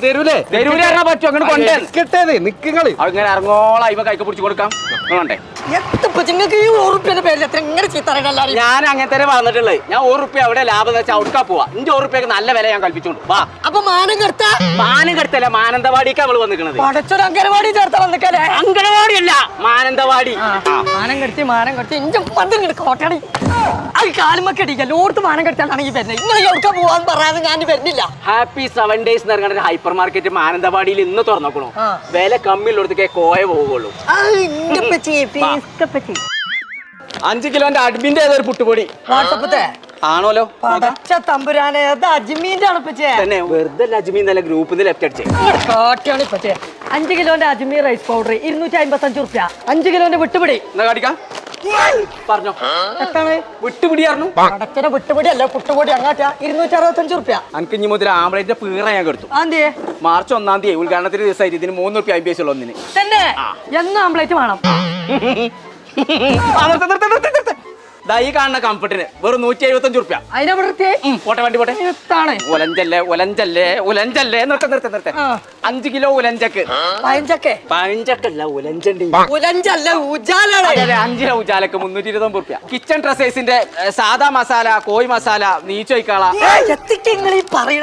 തരൂലേ പറ്റും അങ്ങനെ അങ്ങനെ ഇറങ്ങോളാം ഇവ കൈക്ക് പിടിച്ചു കൊടുക്കാം ഞാൻ അങ്ങനെ തന്നെ പറഞ്ഞിട്ടുള്ളത്. ഞാൻ ₹1 അവിടെ ലാഭം വെച്ചാൽ അവിടുക്കാ പോവാ. ₹100 നല്ല വില ഞാൻ കൽപ്പിച്ചോണ്ട് വാ. അപ്പൊ മാനം കെടുത്തല്ല, മാനന്തവാടിക്ക് അവള് വന്നിക്കണത്. അംഗനവാടി ചേർത്ത വന്നിക്കല്ലേ? അംഗനവാടിയല്ല, മാനന്തവാടി. മാനം കെടുത്തി കോട്ടടി അത് കാലുമക്കടിക്ക ലോർത്ത് മാനം കെടുത്താണെങ്കിൽ വരുന്നത്. നിങ്ങൾ എവിടെ പോവാന്ന് പറയാതെ ഞാൻ വരുന്നില്ല. ഹാപ്പി 7 days എന്ന് പറഞ്ഞ ഹൈപ്പർ മാർക്കറ്റ് മാനന്തവാടിയിൽ ഇന്ന് തുറന്നോക്കണോ. വില കമ്മിയുള്ളടത്തേക്ക് കോയ പോവുള്ളൂ. 5 കിലോന്റെ അഡ്മിന്റെ ഏതൊരു പുട്ടുപൊടി വാട്സപ്പത്തെ ആണോലോ തമ്പുരാനെ അജ്മീന്റെ തന്നെ വെറുതെ അജ്മീൻ നല്ല ഗ്രൂപ്പിൽ ലെഫ്റ്റ് അടിച്ചേ. 5 കിലോന്റെ അജ്മീർ റൈസ് പൗഡർ ₹255. 5 കിലോന്റെ വിട്ടുപിടി എന്നാ കാണിക്കാം പറഞ്ഞോ. വിട്ടുപിടിയായിരുന്നു അടച്ചനെ വിട്ടുപിടി അല്ല പുട്ടുപൊടി അങ്ങാട്ടാ ₹265. എനിക്ക് ഇനി മുതൽ ആംബ്ലേറ്റിന്റെ പീറ ഞാൻ കൊടുത്തു. മാർച്ച് 1-ാം തീയതി ഉദ്ഘാടനത്തിന്റെ ദിവസമായിട്ട് ഇതിന് ₹350 ഒന്നിന് തന്നെ. എന്ന് ആംബ്ലേറ്റ് വേണം. ഈ കാണുന്ന കംഫർട്ടിന് വെറും ₹175. പോട്ടെ വണ്ടി പോട്ടെ. ഉലഞ്ചല്ലേ നിർത്ത 5 കിലോ ഉലഞ്ചക്ക്. പഴഞ്ചക്കല്ല ഉലഞ്ചണ്ട്. 5 കിലോ ഉജാലക്ക് ₹320. കിച്ചൺ ഡ്രസ്സേഴ്സിന്റെ സാദാ മസാല, കോഴി മസാല, നീച്ചോയ്ക്കാള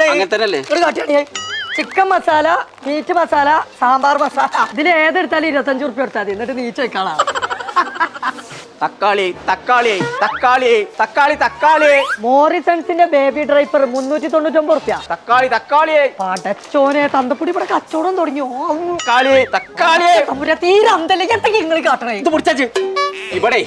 അങ്ങനെ തന്നെയല്ലേ. ചിക്കൻ മസാല, മീറ്റ് മസാല, സാമ്പാർ മസാല, ഇതിൽ ഏതെടുത്താലും ₹25 എടുത്താൽ മതി. എന്നിട്ട് നീച്ചോയ്ക്കാളാ. തക്കാളി തക്കാളി തക്കാളി തക്കാളി തക്കാളി മോറിസൺസിന്റെ ബേബി ഡ്രൈപ്പർ ₹399. തക്കാളി തക്കാളി പടച്ചോനെ തന്തപ്പൊടി ഇവിടെ കച്ചവടം തുടങ്ങിയോ. തക്കാളി തീരെ അന്തലേക്ക് നിങ്ങൾ കാട്ടണേ. ഇത് പിടിച്ചു ഇവിടെ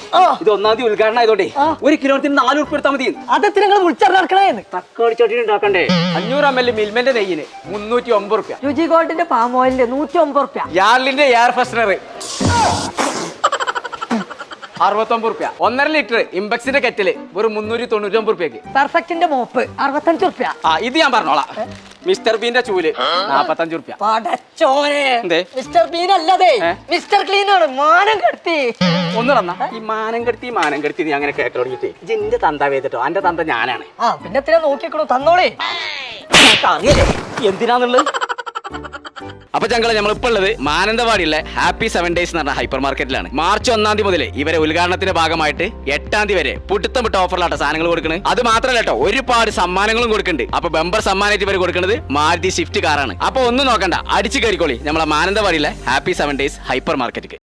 ഇത് 1-ാം തീയതി ഉദ്ഘാടനം ആയതോടെ ₹1 കിലോത്തിന് ₹4 എടുത്താൽ മതി. അതെത്ര നിങ്ങൾ വിളിച്ചറിഞ്ഞേ. തക്കാളി ചട്ടി ഉണ്ടാക്കണ്ടേ. 500 ml മിൽമന്റെ നെയ്യിന് ₹309. രുചി ഗോൾഡിന്റെ പാം ഓയിലിന് ₹109. യാർലിന്റെ എയർ ഫ്രഷ്നർ ₹69. 1.5 ലിറ്റർ ഇംബക്സിന്റെ കെറ്റില് വെറും ₹399. പെർഫെക്റ്റിന്റെ മോപ്പ് ₹65. ഇത് ഞാൻ പറഞ്ഞോളാം. മിസ്റ്റർ ബീന്റെ ചൂല് ₹45. പടച്ചോനെ മിസ്റ്റർ ബീൻ അല്ലതേ മിസ്റ്റർ ക്ലീൻ ആണ്. മാനം കെടുത്തി ഒന്ന് തന്നാ ഈ മാനം കെടുത്തി നീ അങ്ങനെ കേട്ടോ തുടങ്ങിട്ടേ. ജിന്റെ തന്ത വേദിട്ടോ എന്റെ തന്ത ഞാനാണ്. പിന്നെ എത്ര നോക്കിക്കണോ തന്നോളേ. അറിയല്ലേ എന്തിനാന്നുള്ളത്. അപ്പൊ ഞങ്ങൾ നമ്മളിപ്പോ ഉള്ളത് മാനന്തവാടിയുള്ള ഹാപ്പി 7 days എന്ന് പറഞ്ഞ ഹൈപ്പർ മാർക്കറ്റിലാണ്. മാർച്ച് 1-ാം തീയതി മുതൽ ഇവരെ ഉദ്ഘാടനത്തിന്റെ ഭാഗമായിട്ട് 8-ാം തീയതി വരെ പുട്ടുത്തം വിട്ട ഓഫറിലാട്ടോ സാധനങ്ങൾ കൊടുക്കുന്നത്. അത് മാത്രമല്ല കേട്ടോ ഒരുപാട് സമ്മാനങ്ങളും കൊടുക്കുന്നുണ്ട്. അപ്പൊ ബമ്പർ സമ്മാനമായിട്ട് ഇവർ കൊടുക്കുന്നത് മാരുതി സ്വിഫ്റ്റ് കാറാണ്. അപ്പൊ ഒന്നും നോക്കണ്ട, അടിച്ചു കയറിക്കോളി നമ്മളെ മാനന്തവാടിയിലെ ഹാപ്പി 7 days ഹൈപ്പർ മാർക്കറ്റ്.